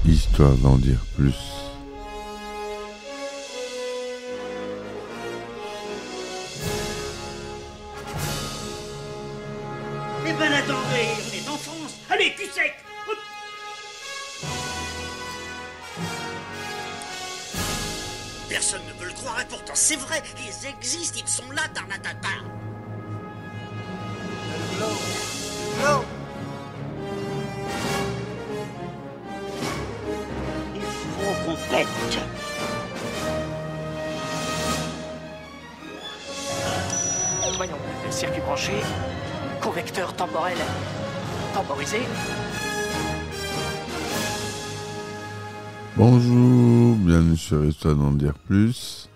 Histoire d'en dire plus. Eh ben attendez, on est en France. Allez, cul sec. Hop. Personne ne peut le croire et pourtant c'est vrai, ils existent, ils sont là, tarnatata. Glow. Il faut qu'on pète. Voyons, circuit branché, convecteur temporel temporisé. Bonjour, bienvenue sur Histoire d'en dire plus.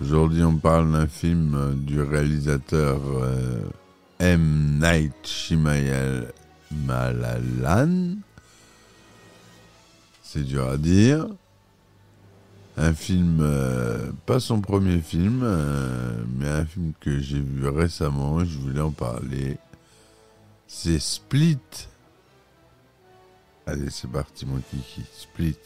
Aujourd'hui, on parle d'un film du réalisateur M. Night Shyamalan. C'est dur à dire. Un film, pas son premier film, mais un film que j'ai vu récemment et je voulais en parler. C'est Split. Allez, c'est parti, mon kiki. Split.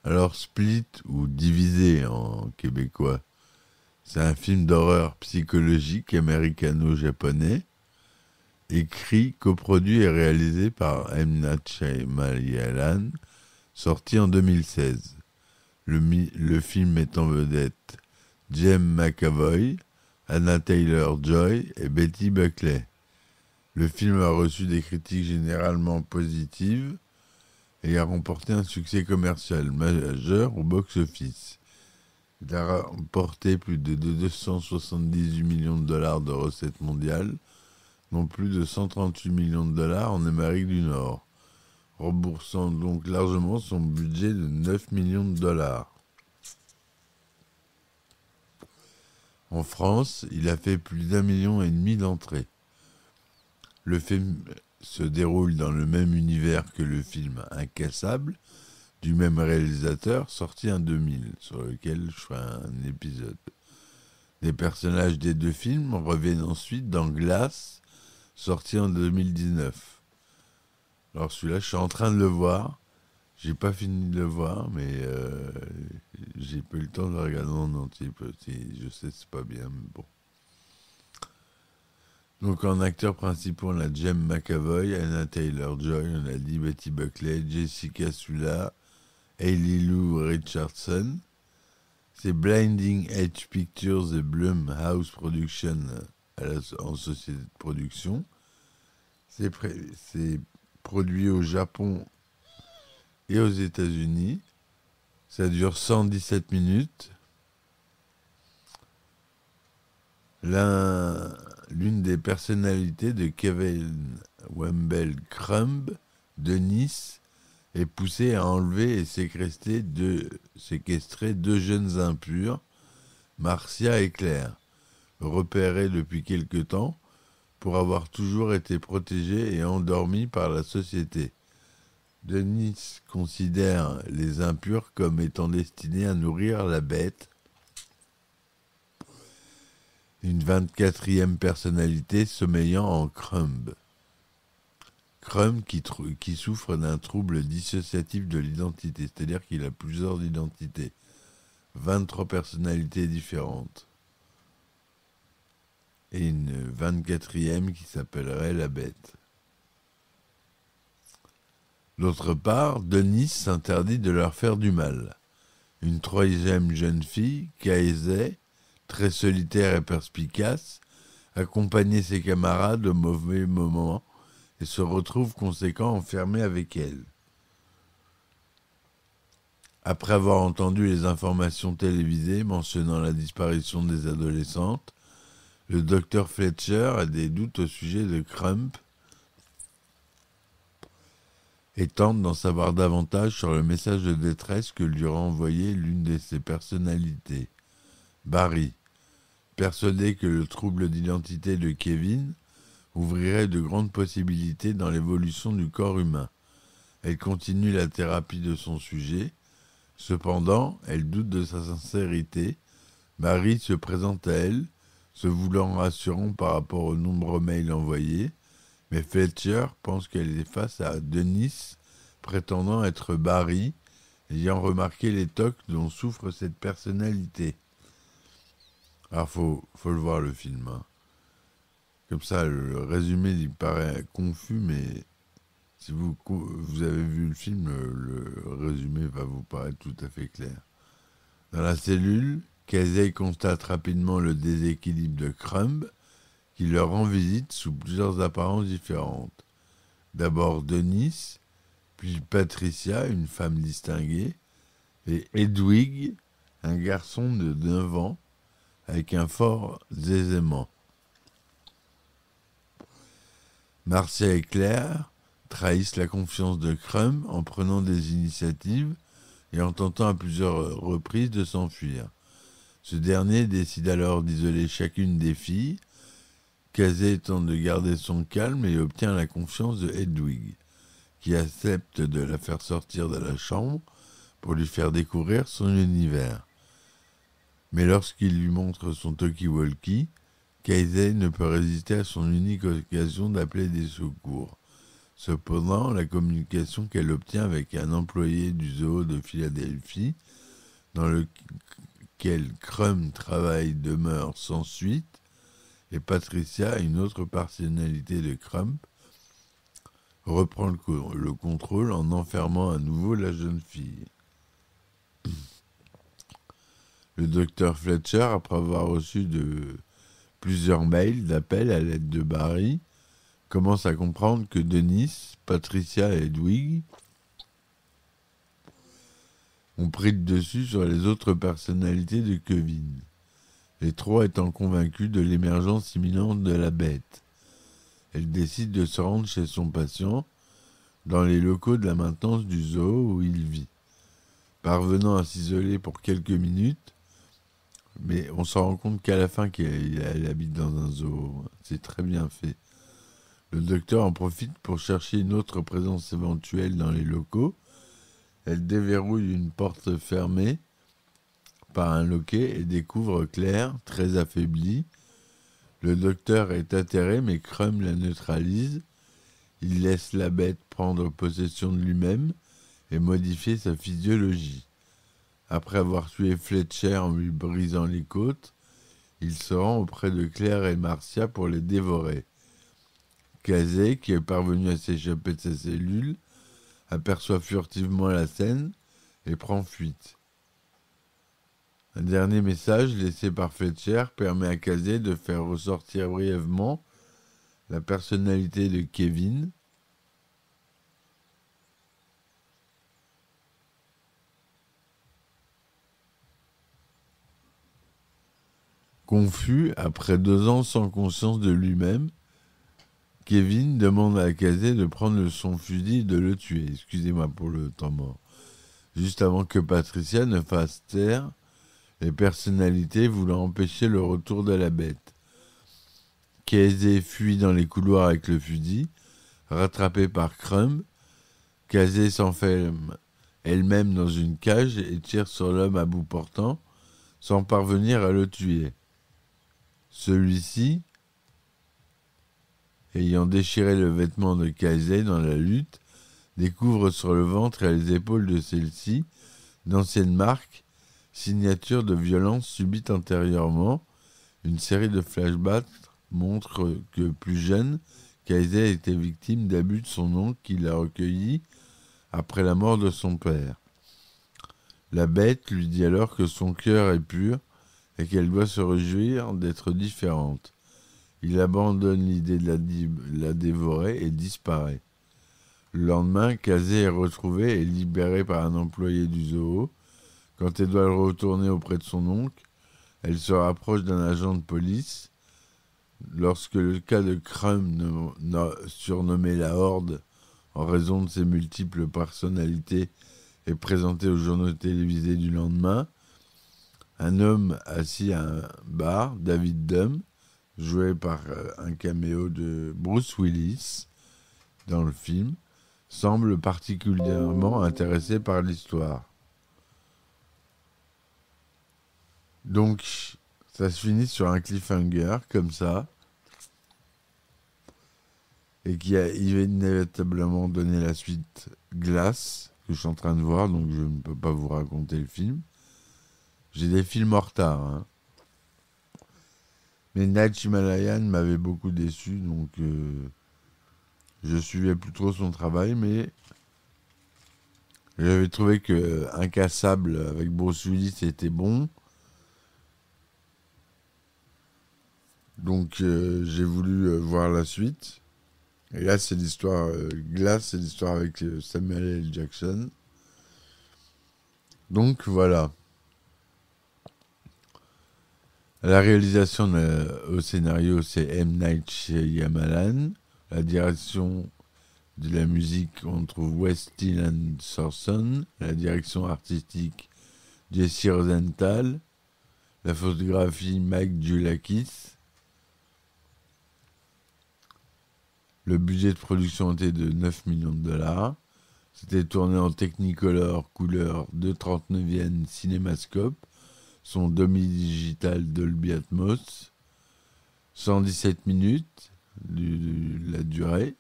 Alors, Split, ou Divisé en québécois, c'est un film d'horreur psychologique américano-japonais, écrit, coproduit et réalisé par M. Night Shyamalan, sorti en 2016. Le film met en vedette James McAvoy, Anna Taylor-Joy et Betty Buckley. Le film a reçu des critiques généralement positives et a remporté un succès commercial majeur au box-office. Il a remporté plus de 278 millions de dollars de recettes mondiales, dont plus de 138 millions de dollars en Amérique du Nord, remboursant donc largement son budget de 9 millions de dollars. En France, il a fait plus d'1,5 million d'entrées. Le film se déroule dans le même univers que le film Incassable, du même réalisateur, sorti en 2000, sur lequel je ferai un épisode. Les personnages des deux films reviennent ensuite dans Glass, sorti en 2019. Alors celui-là, je suis en train de le voir. J'ai pas fini de le voir, mais j'ai pas eu le temps de le regarder en entier. Je sais, c'est pas bien, mais bon. Donc en acteurs principaux, on a James McAvoy, Anna Taylor-Joy, on a dit Betty Buckley, Jessica Sula, Hayley Lou Richardson. C'est Blinding Edge Pictures et Blumhouse Productions en société de production. C'est produit au Japon et aux États-Unis. Ça dure 117 minutes. L'une des personnalités de Kevin Wendell Crumb de Nice est poussée à enlever et séquestrer deux jeunes impurs, Marcia et Claire, repérés depuis quelque temps pour avoir toujours été protégés et endormis par la société. Denis considère les impurs comme étant destinés à nourrir la bête, une 24e personnalité sommeillant en Crumb. Crumb qui souffre d'un trouble dissociatif de l'identité, c'est-à-dire qu'il a plusieurs identités, 23 personnalités différentes, et une 24e qui s'appellerait la bête. D'autre part, Denis s'interdit de leur faire du mal. Une 3e jeune fille, Kaizé, très solitaire et perspicace, accompagnait ses camarades au mauvais moment et se retrouve conséquent enfermé avec elle. Après avoir entendu les informations télévisées mentionnant la disparition des adolescentes, le docteur Fletcher a des doutes au sujet de Crump et tente d'en savoir davantage sur le message de détresse que lui a envoyé l'une de ses personnalités, Barry, persuadé que le trouble d'identité de Kevin ouvrirait de grandes possibilités dans l'évolution du corps humain. Elle continue la thérapie de son sujet. Cependant, elle doute de sa sincérité. Barry se présente à elle, se voulant rassurant par rapport aux nombreux mails envoyés, Mais Fletcher pense qu'elle est face à Dennis, prétendant être Barry, ayant remarqué les tocs dont souffre cette personnalité. Alors, faut le voir, le film. Hein. Comme ça, le résumé, il paraît confus, mais si vous avez vu le film, le résumé va vous paraître tout à fait clair. Dans la cellule, Casey constate rapidement le déséquilibre de Crumb, qui leur rend visite sous plusieurs apparences différentes. D'abord Denise, puis Patricia, une femme distinguée, et Hedwig, un garçon de 9 ans, avec un fort aisément. Marcia et Claire trahissent la confiance de Crumb en prenant des initiatives et en tentant à plusieurs reprises de s'enfuir. Ce dernier décide alors d'isoler chacune des filles, Casey tente de garder son calme et obtient la confiance de Hedwig, qui accepte de la faire sortir de la chambre pour lui faire découvrir son univers. Mais lorsqu'il lui montre son talkie-walkie, Casey ne peut résister à son unique occasion d'appeler des secours. Cependant, la communication qu'elle obtient avec un employé du zoo de Philadelphie, dans lequel Crumb travaille, demeure sans suite, et Patricia, une autre personnalité de Crumb, reprend le contrôle en enfermant à nouveau la jeune fille. Le docteur Fletcher, après avoir reçu plusieurs mails d'appel à l'aide de Barry, commence à comprendre que Dennis, Patricia et Hedwig ont pris le dessus sur les autres personnalités de Kevin, les trois étant convaincus de l'émergence imminente de la bête. Elle décide de se rendre chez son patient, dans les locaux de la maintenance du zoo où il vit. Parvenant à s'isoler pour quelques minutes, mais on s'en rend compte qu'à la fin qu'elle habite dans un zoo. C'est très bien fait. Le docteur en profite pour chercher une autre présence éventuelle dans les locaux. Elle déverrouille une porte fermée par un loquet et découvre Claire, très affaiblie. Le docteur est atterré, mais Crumb la neutralise. Il laisse la bête prendre possession de lui-même et modifier sa physiologie. Après avoir tué Fletcher en lui brisant les côtes, il se rend auprès de Claire et Marcia pour les dévorer. Casey, qui est parvenu à s'échapper de sa cellule, aperçoit furtivement la scène et prend fuite. Un dernier message laissé par Fletcher permet à Casey de faire ressortir brièvement la personnalité de Kevin, confus, après 2 ans sans conscience de lui-même, Kevin demande à Casey de prendre son fusil et de le tuer. Excusez-moi pour le temps mort. Juste avant que Patricia ne fasse taire les personnalités voulant empêcher le retour de la bête. Casey fuit dans les couloirs avec le fusil, rattrapé par Crumb. Casey s'enferme elle-même dans une cage et tire sur l'homme à bout portant, sans parvenir à le tuer. Celui-ci, ayant déchiré le vêtement de Casey dans la lutte, découvre sur le ventre et les épaules de celle-ci d'anciennes marques, signature de violence subite antérieurement. Une série de flashbacks montre que, plus jeune, Casey était victime d'abus de son oncle qui l'a recueilli après la mort de son père. La bête lui dit alors que son cœur est pur et qu'elle doit se réjouir d'être différente. Il abandonne l'idée de la dévorer et disparaît. Le lendemain, Casey est retrouvé et libéré par un employé du zoo. Quand elle doit retourner auprès de son oncle, elle se rapproche d'un agent de police. Lorsque le cas de Crumb, surnommé la Horde en raison de ses multiples personnalités, est présenté aux journaux télévisés du lendemain, un homme assis à un bar, David Dunn, joué par un caméo de Bruce Willis dans le film, semble particulièrement intéressé par l'histoire. Donc, ça se finit sur un cliffhanger, comme ça. et qui a inévitablement donné la suite Glass, que je suis en train de voir, donc je ne peux pas vous raconter le film. J'ai des films en retard, hein. Mais Night Shyamalan m'avait beaucoup déçu, donc je suivais plus trop son travail, mais j'avais trouvé que Incassable avec Bruce Willis était bon. Donc j'ai voulu voir la suite. Et là, c'est l'histoire Glass, c'est l'histoire avec Samuel L. Jackson. Donc voilà. La réalisation au scénario, c'est M. Night Shyamalan. La direction de la musique, on trouve Wes Dylan Thorson. La direction artistique, Jesse Rosenthal. La photographie, Mike Dulakis. Le budget de production était de 9 millions de dollars. C'était tourné en Technicolor couleur 2/39e Cinémascope, son demi-digital Dolby Atmos, 117 minutes la durée.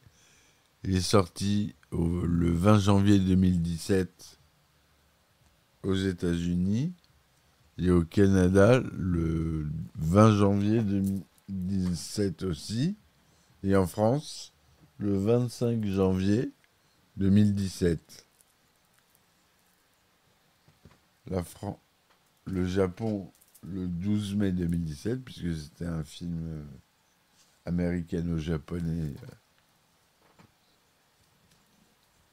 Il est sorti le 20 janvier 2017 aux États-Unis et au Canada le 20 janvier 2017 aussi, et en France le 25 janvier 2017. Le Japon le 12 mai 2017, puisque c'était un film américano-japonais.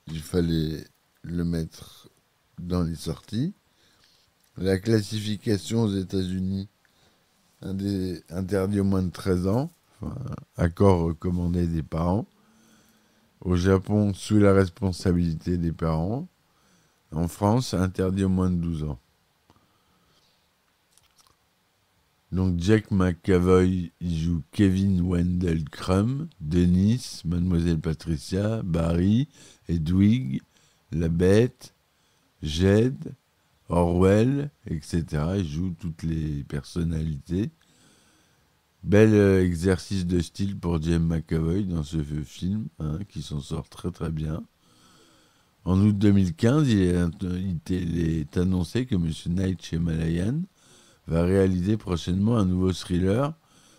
Il fallait le mettre dans les sorties. La classification aux États-Unis, interdit aux moins de 13 ans, enfin, accord recommandé des parents. Au Japon, sous la responsabilité des parents. En France, interdit aux moins de 12 ans. Donc Jack McAvoy, il joue Kevin Wendell Crumb, Dennis, Mademoiselle Patricia, Barry, Hedwig, La Bête, Jed, Orwell, etc. Il joue toutes les personnalités. Bel exercice de style pour James McAvoy dans ce film, hein, qui s'en sort très très bien. En août 2015, il est annoncé que M. Night Shyamalan va réaliser prochainement un nouveau thriller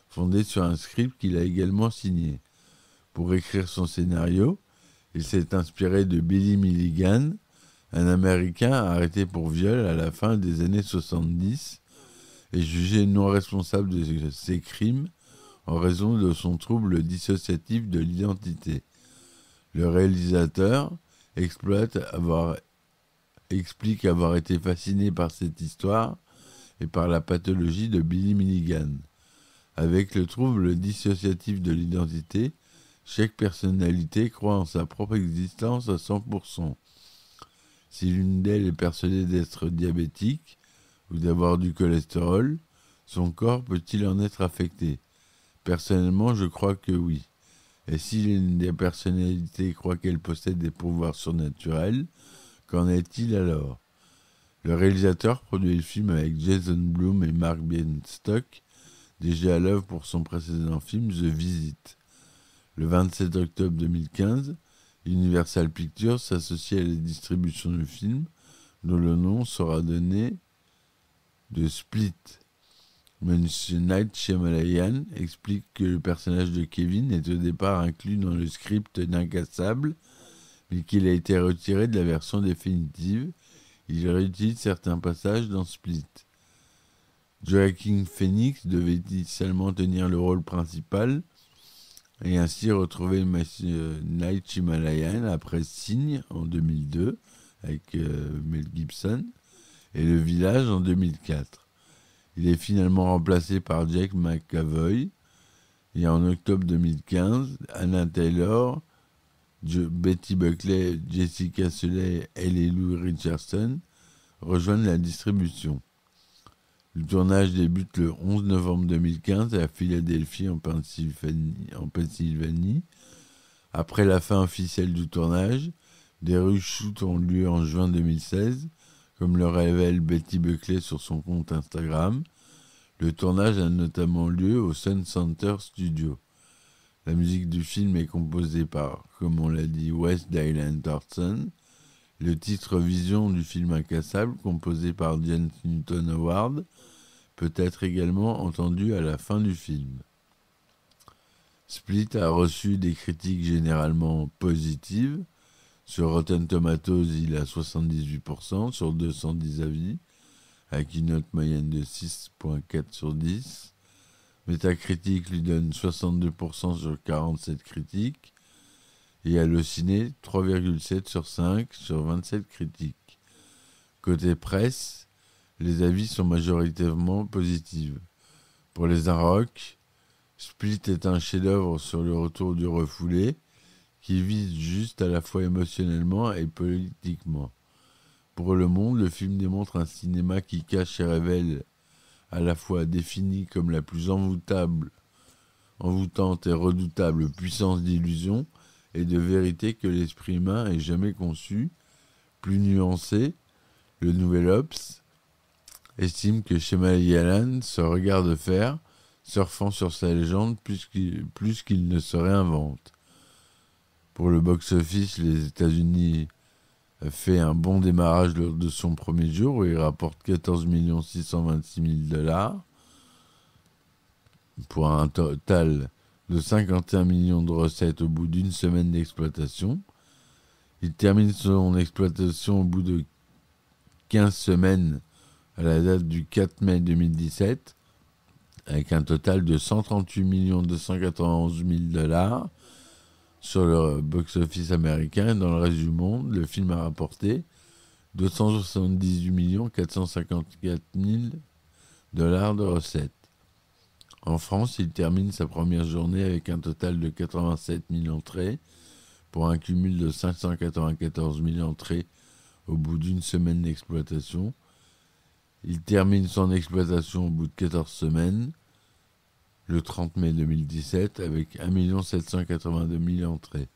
fondé sur un script qu'il a également signé. Pour écrire son scénario, il s'est inspiré de Billy Milligan, un Américain arrêté pour viol à la fin des années 70 et jugé non responsable de ses crimes en raison de son trouble dissociatif de l'identité. Le réalisateur explique avoir été fasciné par cette histoire et par la pathologie de Billy Milligan. Avec le trouble dissociatif de l'identité, chaque personnalité croit en sa propre existence à 100%. Si l'une d'elles est persuadée d'être diabétique ou d'avoir du cholestérol, son corps peut-il en être affecté ? Personnellement, je crois que oui. Et si l'une des personnalités croit qu'elle possède des pouvoirs surnaturels, qu'en est-il alors ? Le réalisateur produit le film avec Jason Blum et Mark Bienstock, déjà à l'œuvre pour son précédent film The Visit. Le 27 octobre 2015, Universal Pictures s'associe à la distribution du film, dont le nom sera donné de Split. Monsieur Night Shyamalan explique que le personnage de Kevin est au départ inclus dans le script d'Incassable, mais qu'il a été retiré de la version définitive. Il réutilise certains passages dans Split. Joaquin Phoenix devait initialement tenir le rôle principal et ainsi retrouver Night Shyamalan après Signe en 2002 avec Mel Gibson et Le Village en 2004. Il est finalement remplacé par Jack McAvoy et en octobre 2015, Anna Taylor, Betty Buckley, Jessica Suley et Lou Richardson rejoignent la distribution. Le tournage débute le 11 novembre 2015 à Philadelphie en Pennsylvanie. Après la fin officielle du tournage, des reshoots ont lieu en juin 2016, comme le révèle Betty Buckley sur son compte Instagram. Le tournage a notamment lieu au Sun Center Studio. La musique du film est composée par, comme on l'a dit, Wes Dylan Thornton. Le titre Vision du film Incassable, composé par James Newton Howard, peut être également entendu à la fin du film. Split a reçu des critiques généralement positives. Sur Rotten Tomatoes, il a 78% sur 210 avis, avec une note moyenne de 6,4 sur 10. Metacritic lui donne 62% sur 47 critiques. Et Allociné, 3,7 sur 5 sur 27 critiques. Côté presse, les avis sont majoritairement positifs. Pour les Inrocks, Split est un chef-d'œuvre sur le retour du refoulé qui vise juste à la fois émotionnellement et politiquement. Pour Le Monde, le film démontre un cinéma qui cache et révèle à la fois défini comme la plus envoûtante et redoutable puissance d'illusion et de vérité que l'esprit humain ait jamais conçue. Plus nuancé, le Nouvel Obs estime que Shyamalan se regarde faire, surfant sur sa légende plus qu'il ne se réinvente. Pour le box-office, les États-Unis a fait un bon démarrage lors de son premier jour où il rapporte 14 626 000 $, pour un total de 51 millions de recettes au bout d'une semaine d'exploitation. Il termine son exploitation au bout de 15 semaines à la date du 4 mai 2017, avec un total de 138 291 000 $ sur le box-office américain. Dans le reste du monde, le film a rapporté 278 454 000 $ de recettes. En France, il termine sa première journée avec un total de 87 000 entrées, pour un cumul de 594 000 entrées au bout d'une semaine d'exploitation. Il termine son exploitation au bout de 14 semaines, le 30 mai 2017, avec 1 782 000 entrées.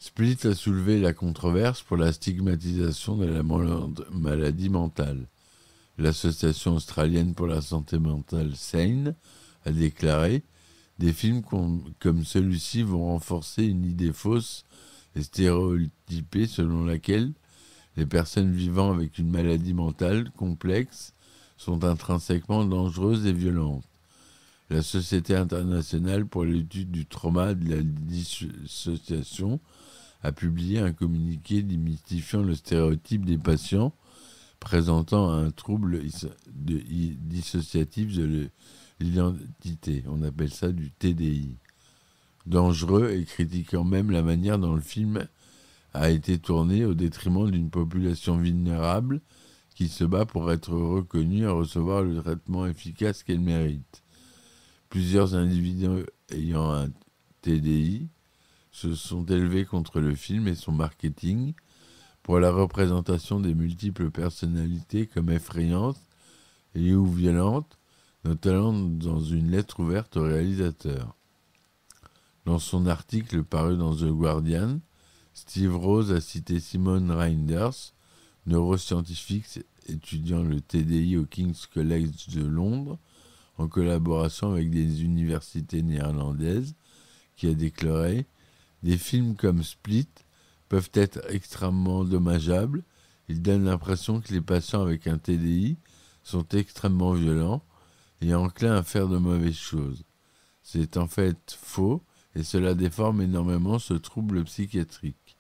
Split a soulevé la controverse pour la stigmatisation de la maladie mentale. L'association australienne pour la santé mentale, SANE, a déclaré « Des films comme celui-ci vont renforcer une idée fausse et stéréotypée selon laquelle les personnes vivant avec une maladie mentale complexe sont intrinsèquement dangereuses et violentes. La Société internationale pour l'étude du trauma et de la dissociation a publié un communiqué démystifiant le stéréotype des patients présentant un trouble dissociatif de l'identité. On appelle ça du TDI. Dangereux et critiquant même la manière dont le film a été tourné au détriment d'une population vulnérable qui se bat pour être reconnue et recevoir le traitement efficace qu'elle mérite. Plusieurs individus ayant un TDI se sont élevés contre le film et son marketing pour la représentation des multiples personnalités comme effrayantes et ou violentes, notamment dans une lettre ouverte au réalisateur. Dans son article paru dans The Guardian, Steve Rose a cité Simone Reinders, neuroscientifique étudiant le TDI au King's College de Londres, en collaboration avec des universités néerlandaises, qui a déclaré « Des films comme Split peuvent être extrêmement dommageables. Ils donnent l'impression que les patients avec un TDI sont extrêmement violents et enclins à faire de mauvaises choses. C'est en fait faux et cela déforme énormément ce trouble psychiatrique.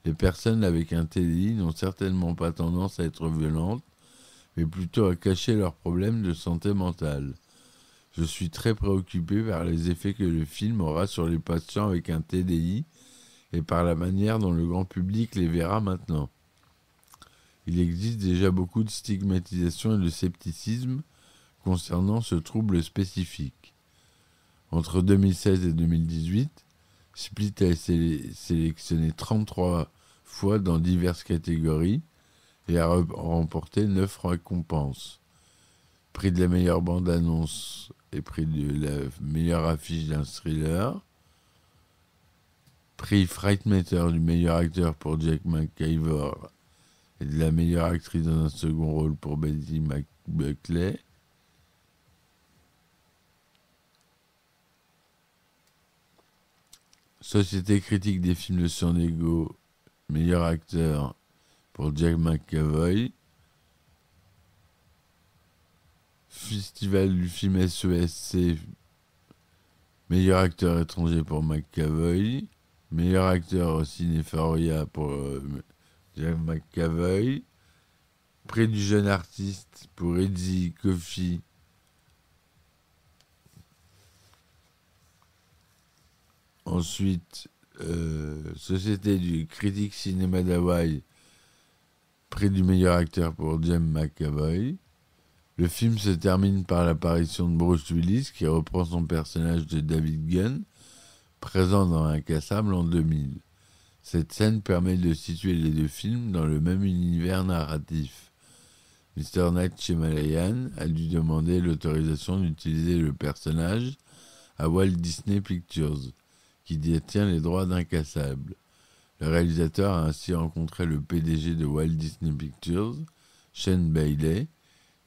Les personnes avec un TDI n'ont certainement pas tendance à être violentes, mais plutôt à cacher leurs problèmes de santé mentale. Je suis très préoccupé par les effets que le film aura sur les patients avec un TDI et par la manière dont le grand public les verra maintenant. Il existe déjà beaucoup de stigmatisation et de scepticisme concernant ce trouble spécifique. Entre 2016 et 2018, Split a été sélectionné 33 fois dans diverses catégories et a remporté 9 récompenses. Prix de la meilleure bande-annonce et prix de la meilleure affiche d'un thriller. Prix Frightmeter du meilleur acteur pour Jack McIver et de la meilleure actrice dans un second rôle pour Betty McBuckley. Société critique des films de San Diego, meilleur acteur pour Jack McAvoy. Festival du film SESC, meilleur acteur étranger pour McAvoy. Meilleur acteur au Cinéforia pour Jack McAvoy. Prix du jeune artiste pour Eddie Coffey. Ensuite, Société du critique cinéma d'Hawaï. Prix du meilleur acteur pour James McAvoy. Le film se termine par l'apparition de Bruce Willis qui reprend son personnage de David Gunn, présent dans Incassable en 2000. Cette scène permet de situer les deux films dans le même univers narratif. Mr. Night Shyamalan a dû demander l'autorisation d'utiliser le personnage à Walt Disney Pictures, qui détient les droits d'Incassable. Le réalisateur a ainsi rencontré le PDG de Walt Disney Pictures, Shane Bailey.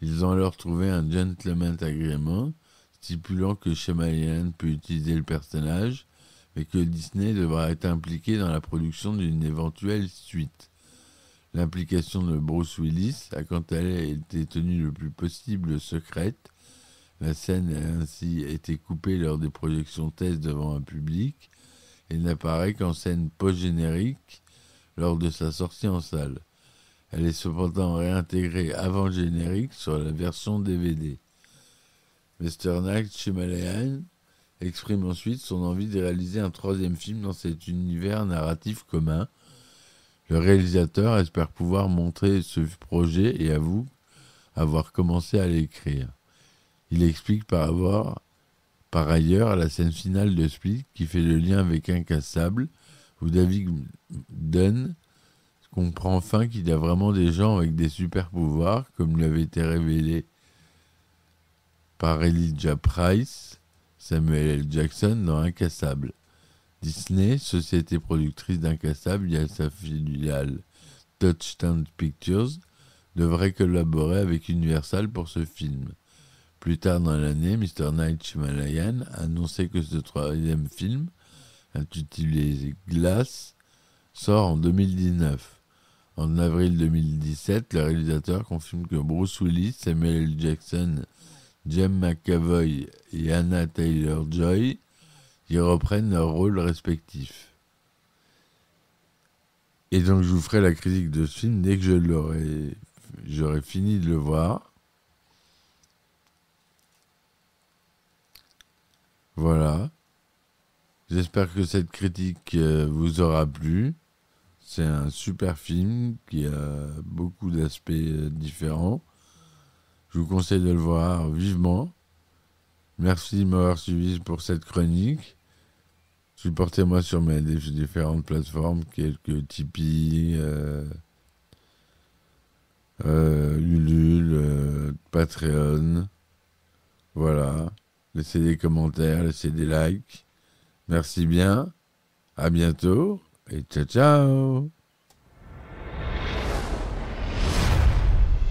Ils ont alors trouvé un gentleman agreement stipulant que Shyamalan peut utiliser le personnage, mais que Disney devra être impliqué dans la production d'une éventuelle suite. L'implication de Bruce Willis a quant à elle été tenue le plus possible secrète. La scène a ainsi été coupée lors des projections test devant un public et n'apparaît qu'en scène post-générique lors de sa sortie en salle. Elle est cependant réintégrée avant le générique sur la version DVD. Mr. Night Shyamalan exprime ensuite son envie de réaliser un troisième film dans cet univers narratif commun. Le réalisateur espère pouvoir montrer ce projet et avoue avoir commencé à l'écrire. Il explique par ailleurs la scène finale de Split qui fait le lien avec Incassable, où David Dunn comprend enfin qu'il y a vraiment des gens avec des super pouvoirs, comme lui avait été révélé par Elijah Price, Samuel L. Jackson dans Incassable. Disney, société productrice d'Incassable via sa filiale Touchstone Pictures, devrait collaborer avec Universal pour ce film. Plus tard dans l'année, Mr. Night Shyamalan a annoncé que ce troisième film, intitulé Glass, sort en 2019. En avril 2017, le réalisateur confirme que Bruce Willis, Samuel L. Jackson, James McAvoy et Anna Taylor-Joy y reprennent leurs rôles respectifs. Et donc je vous ferai la critique de ce film dès que j'aurai fini de le voir. Voilà. J'espère que cette critique vous aura plu. C'est un super film qui a beaucoup d'aspects différents. Je vous conseille de le voir vivement. Merci de m'avoir suivi pour cette chronique. Supportez-moi sur mes différentes plateformes, quelques Tipeee, Ulule, Patreon. Voilà. Laissez des commentaires, laissez des likes. Merci bien. À bientôt. Et ciao, ciao.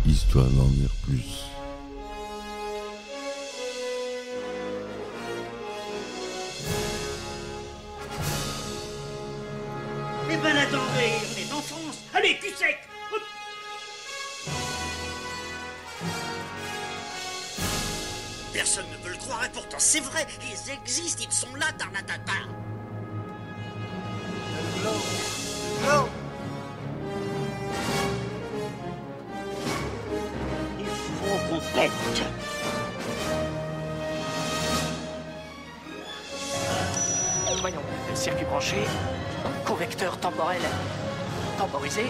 Histoire d'en dire plus. Eh ben attendez, on est en France. Allez, cul sec. Hop. Personne ne veut le croire et pourtant c'est vrai, ils existent, ils sont là, Tarnatata. L'eau. Il faut qu'on pète. Voyons, circuit branché, convecteur temporel temporisé,